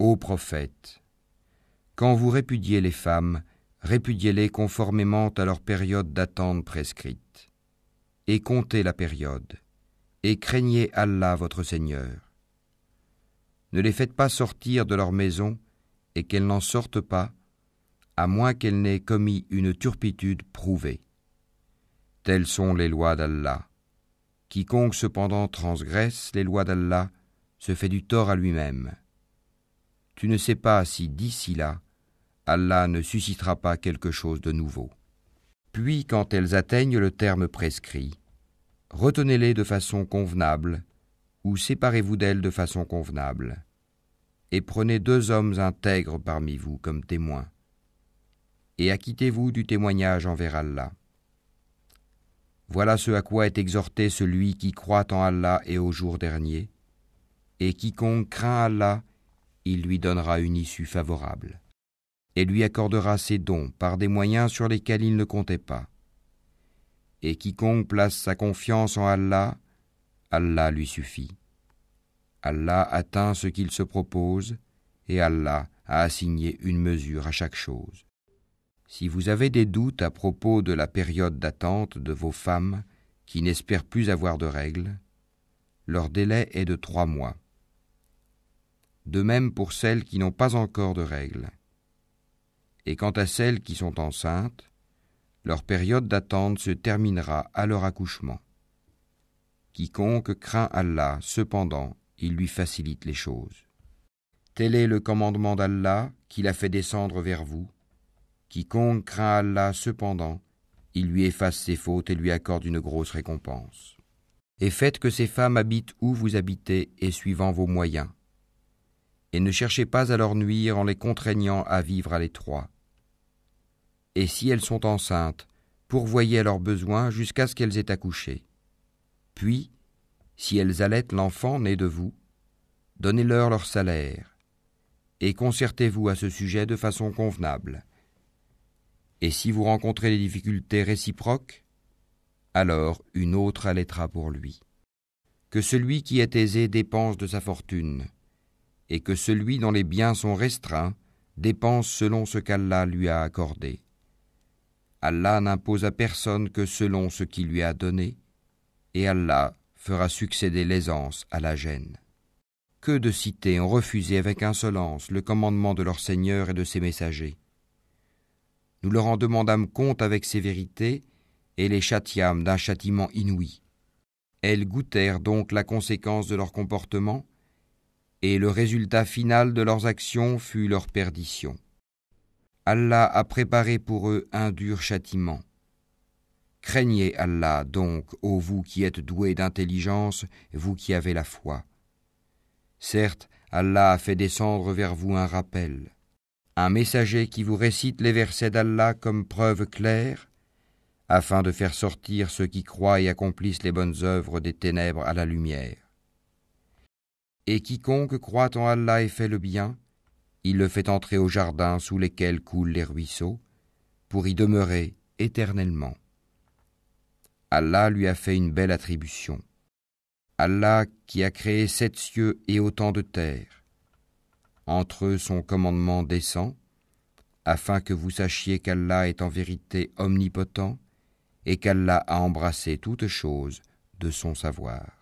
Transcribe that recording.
Ô prophète, quand vous répudiez les femmes, répudiez-les conformément à leur période d'attente prescrite. Et comptez la période, et craignez Allah votre Seigneur. Ne les faites pas sortir de leur maison, et qu'elles n'en sortent pas, à moins qu'elles n'aient commis une turpitude prouvée. Telles sont les lois d'Allah. Quiconque cependant transgresse les lois d'Allah se fait du tort à lui-même. Tu ne sais pas si d'ici là, Allah ne suscitera pas quelque chose de nouveau. Puis, quand elles atteignent le terme prescrit, retenez-les de façon convenable, ou séparez-vous d'elles de façon convenable, et prenez 2 hommes intègres parmi vous comme témoins, et acquittez-vous du témoignage envers Allah. Voilà ce à quoi est exhorté celui qui croit en Allah et au jour dernier, et quiconque craint Allah, il lui donnera une issue favorable, et lui accordera ses dons par des moyens sur lesquels il ne comptait pas. Et quiconque place sa confiance en Allah, Allah lui suffit. Allah atteint ce qu'il se propose, et Allah a assigné une mesure à chaque chose. Si vous avez des doutes à propos de la période d'attente de vos femmes qui n'espèrent plus avoir de règles, leur délai est de 3 mois. De même pour celles qui n'ont pas encore de règles. Et quant à celles qui sont enceintes, leur période d'attente se terminera à leur accouchement. Quiconque craint Allah, cependant, il lui facilite les choses. Tel est le commandement d'Allah qu'il a fait descendre vers vous. Quiconque craint Allah, cependant, il lui efface ses fautes et lui accorde une grosse récompense. Et faites que ces femmes habitent où vous habitez et suivant vos moyens. Et ne cherchez pas à leur nuire en les contraignant à vivre à l'étroit. Et si elles sont enceintes, pourvoyez à leurs besoins jusqu'à ce qu'elles aient accouché. Puis, si elles allaitent l'enfant né de vous, donnez-leur leur salaire, et concertez-vous à ce sujet de façon convenable. Et si vous rencontrez des difficultés réciproques, alors une autre allaitera pour lui. Que celui qui est aisé dépense de sa fortune, et que celui dont les biens sont restreints dépense selon ce qu'Allah lui a accordé. Allah n'impose à personne que selon ce qu'il lui a donné, et Allah fera succéder l'aisance à la gêne. Que de cités ont refusé avec insolence le commandement de leur Seigneur et de ses messagers. Nous leur en demandâmes compte avec sévérité et les châtiâmes d'un châtiment inouï. Elles goûtèrent donc la conséquence de leur comportement, et le résultat final de leurs actions fut leur perdition. Allah a préparé pour eux un dur châtiment. Craignez Allah donc, ô vous qui êtes doués d'intelligence, vous qui avez la foi. Certes, Allah a fait descendre vers vous un rappel, un messager qui vous récite les versets d'Allah comme preuve claire, afin de faire sortir ceux qui croient et accomplissent les bonnes œuvres des ténèbres à la lumière. Et quiconque croit en Allah et fait le bien, il le fait entrer au jardin sous lesquels coulent les ruisseaux, pour y demeurer éternellement. Allah lui a fait une belle attribution. Allah qui a créé 7 cieux et autant de terres. Entre eux son commandement descend, afin que vous sachiez qu'Allah est en vérité omnipotent et qu'Allah a embrassé toutes choses de son savoir.